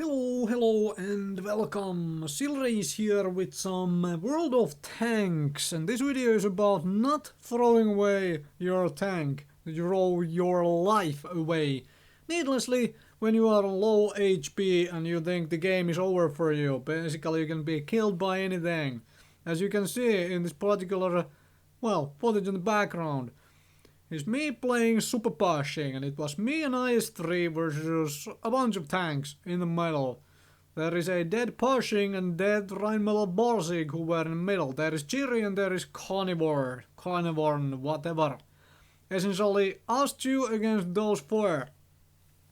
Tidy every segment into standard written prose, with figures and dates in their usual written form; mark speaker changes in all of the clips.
Speaker 1: Hello and welcome. Silrace here with some World of Tanks, and this video is about not throwing away your tank, throw your life away needlessly when you are on low HP and you think the game is over for you. Basically you can be killed by anything. As you can see in this particular, footage in the background. It's me playing super pushing, and it was me and IS-3 versus a bunch of tanks in the middle. There is a dead pushing and dead Rheinmetall Borsig who were in the middle. There is Chiri and there is Carnivore, whatever. Essentially us two against those four.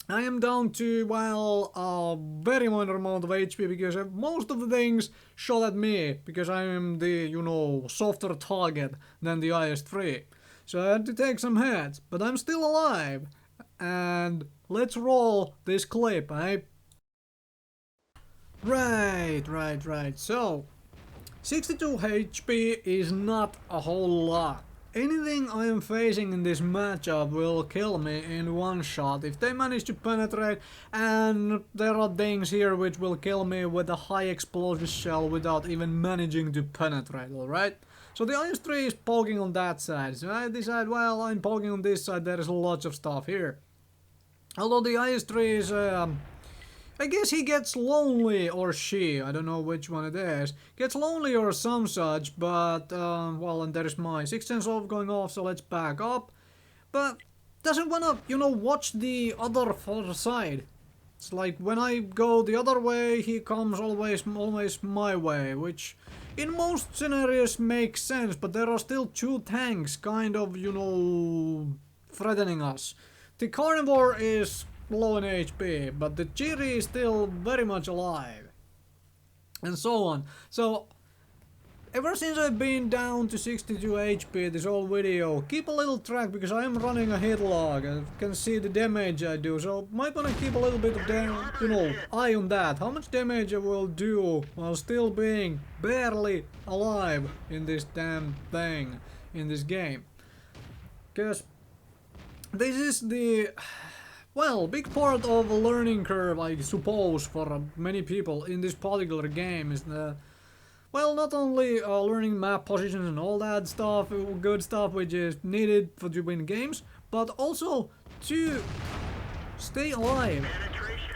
Speaker 1: I am down to, a very minor amount of HP because most of the things shot at me because I am the, softer target than the IS-3. So I had to take some hits, but I'm still alive. And let's roll this clip, eh? Right. So, 62 HP is not a whole lot. Anything I am facing in this matchup will kill me in one shot if they manage to penetrate, and there are things here which will kill me with a high explosive shell without even managing to penetrate, alright? So the IS-3 is poking on that side, so I decide, well, I'm poking on this side, there is lots of stuff here. Although the IS-3 is, I guess he gets lonely, or she, I don't know which one it is, gets lonely or some such, but, and there's my 6th sense off going off, so let's back up. But doesn't wanna, watch the other side. It's like when I go the other way, he comes always my way, which in most scenarios makes sense, but there are still two tanks kind of, threatening us. The Carnivore is low in HP, but the Chiri is still very much alive. And so on. So, ever since I've been down to 62 HP this whole video, keep a little track because I am running a hit log and can see the damage I do, so might wanna keep a little bit of eye on that. How much damage I will do while still being barely alive in this damn thing, in this game. Because this is the, big part of a learning curve, I suppose, for many people in this particular game is the not only learning map positions and all that stuff, good stuff which is needed to win games, but also to stay alive.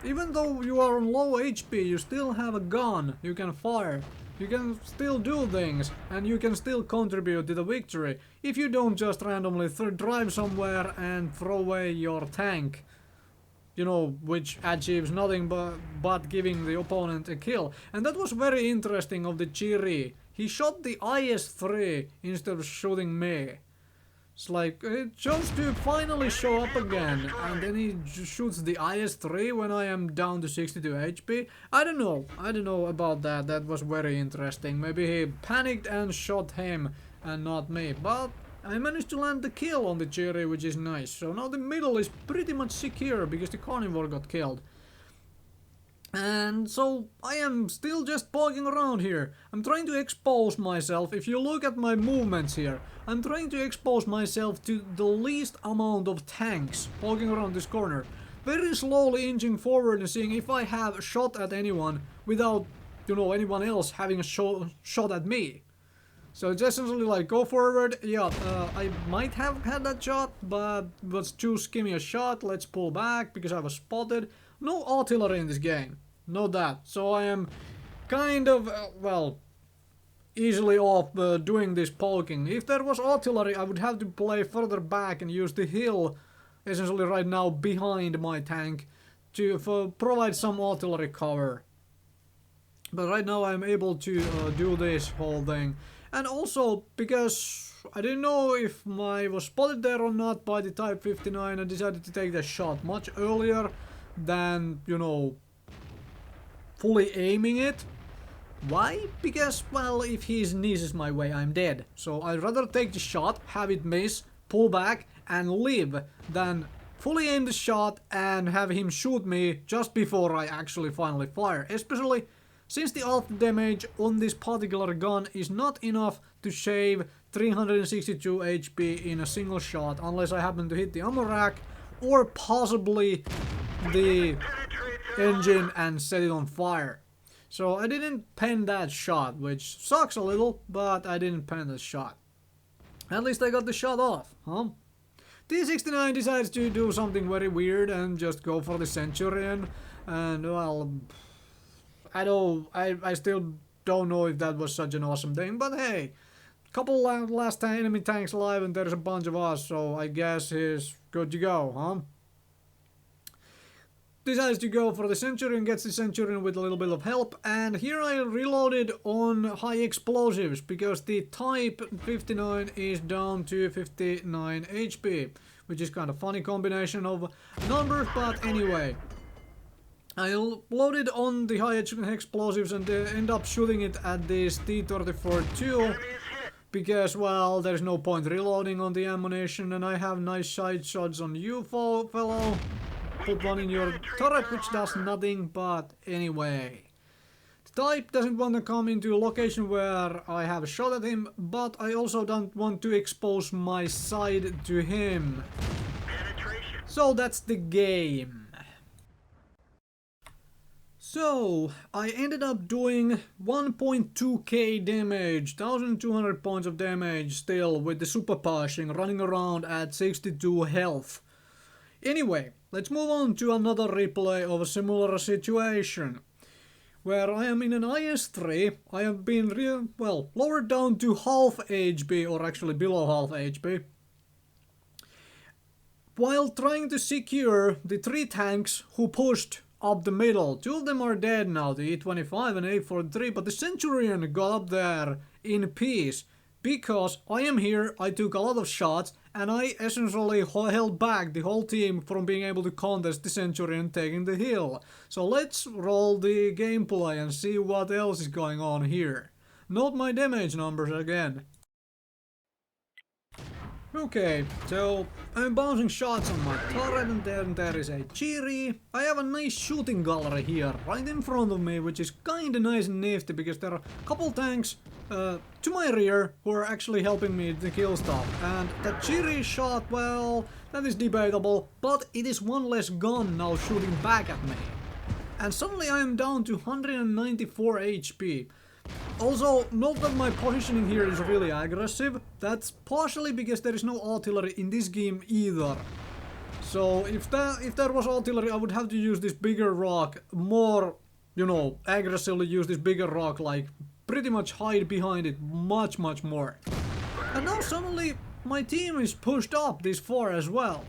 Speaker 1: Even though you are on low HP, you still have a gun, you can fire, you can still do things, and you can still contribute to the victory if you don't just randomly drive somewhere and throw away your tank. Which achieves nothing but giving the opponent a kill. And that was very interesting of the Chiri. He shot the IS-3 instead of shooting me. It's like, it chose to finally show up again, and then he shoots the IS-3 when I am down to 62 HP. I don't know about that. That was very interesting. Maybe he panicked and shot him and not me, but I managed to land the kill on the Chiri, which is nice. So now the middle is pretty much secure because the Carnivore got killed. And so I am still just poking around here. I'm trying to expose myself. If you look at my movements here, I'm trying to expose myself to the least amount of tanks poking around this corner. Very slowly inching forward and seeing if I have a shot at anyone without, anyone else having a shot at me. So it's essentially like, go forward, I might have had that shot, but it was too skimmy a shot, let's pull back, because I was spotted. No artillery in this game, no that. So I am kind of, easily off doing this poking. If there was artillery, I would have to play further back and use the hill, essentially right now, behind my tank, to provide some artillery cover. But right now I'm able to do this whole thing. And also, because I didn't know if I was spotted there or not by the Type 59, I decided to take the shot much earlier than, fully aiming it. Why? Because, if he sneezes my way, I'm dead. So I'd rather take the shot, have it miss, pull back, and live, than fully aim the shot and have him shoot me just before I actually finally fire. Especially since the alpha damage on this particular gun is not enough to shave 362 HP in a single shot, unless I happen to hit the ammo rack, or possibly the engine and set it on fire. So I didn't pen that shot, which sucks a little, but I didn't pen the shot. At least I got the shot off, huh? T69 decides to do something very weird and just go for the Centurion. And well, I still don't know if that was such an awesome thing, but hey, couple last enemy tanks alive and there's a bunch of us, so I guess he's good to go, huh? Decides to go for the Centurion, gets the Centurion with a little bit of help, and here I reloaded on high explosives because the Type 59 is down to 59 HP, which is kind of funny combination of numbers, but anyway. I loaded on the high explosives and end up shooting it at this T26E4 because, well, there's no point reloading on the ammunition, and I have nice side shots on you, fellow. Put one in your turret, which does nothing, but anyway. The Type doesn't want to come into a location where I have a shot at him, but I also don't want to expose my side to him. So that's the game. So, I ended up doing 1.2k damage, 1200 points of damage still with the super pushing, running around at 62 health. Anyway, let's move on to another replay of a similar situation. Where I am in an IS-3, I have been lowered down to half HP, or actually below half HP. While trying to secure the 3 tanks who pushed up the middle. 2 of them are dead now, the E-25 and A-43, but the Centurion got up there in peace. Because I am here, I took a lot of shots, and I essentially held back the whole team from being able to contest the Centurion taking the hill. So let's roll the gameplay and see what else is going on here. Note my damage numbers again. Okay, so I'm bouncing shots on my turret, and then there is a Chiri. I have a nice shooting gallery here right in front of me, which is kinda nice and nifty because there are a couple tanks to my rear who are actually helping me to kill stuff. And that Chiri shot, well, that is debatable, but it is one less gun now shooting back at me. And suddenly I am down to 194 HP. Also, note that my positioning here is really aggressive. That's partially because there is no artillery in this game either. So if there was artillery, I would have to use this bigger rock more, you know, aggressively use this bigger rock, like pretty much hide behind it much more. And now suddenly my team is pushed up this far as well.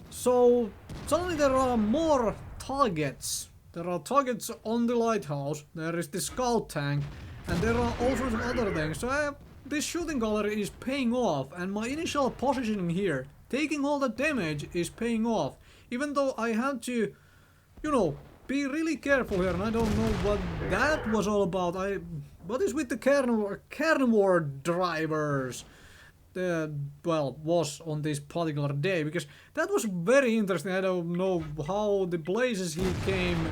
Speaker 1: So suddenly there are more targets. There are targets on the lighthouse, there is the scout tank, and there are all sorts of other things. So this shooting gallery is paying off, and my initial positioning here, taking all the damage, is paying off. Even though I had to, you know, be really careful here, and I don't know what that was all about. What is with the carnivore drivers? Was on this particular day, because that was very interesting. I don't know how the blazes he came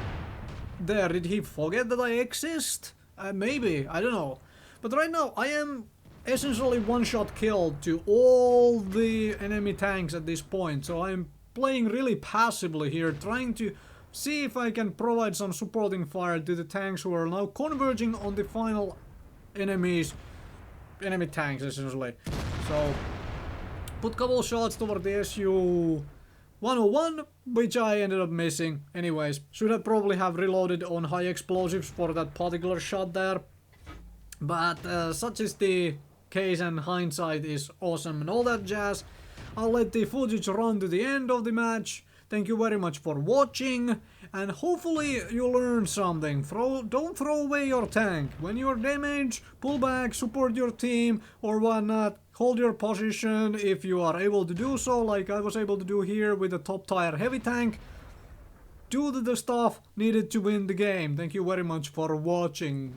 Speaker 1: there. Did he forget that I exist? Maybe, I don't know. But right now I am essentially one-shot killed to all the enemy tanks at this point, so I'm playing really passively here, trying to see if I can provide some supporting fire to the tanks who are now converging on the final enemy tanks essentially. So, put a couple shots toward the Su-101, which I ended up missing. Anyways, should have probably have reloaded on high explosives for that particular shot there. But such is the case, and hindsight is awesome and all that jazz. I'll let the footage run to the end of the match. Thank you very much for watching, and hopefully you learned something. Don't throw away your tank. When you're damaged, pull back, support your team, or whatnot. Hold your position if you are able to do so, like I was able to do here with the top tier heavy tank. Do the stuff needed to win the game. Thank you very much for watching.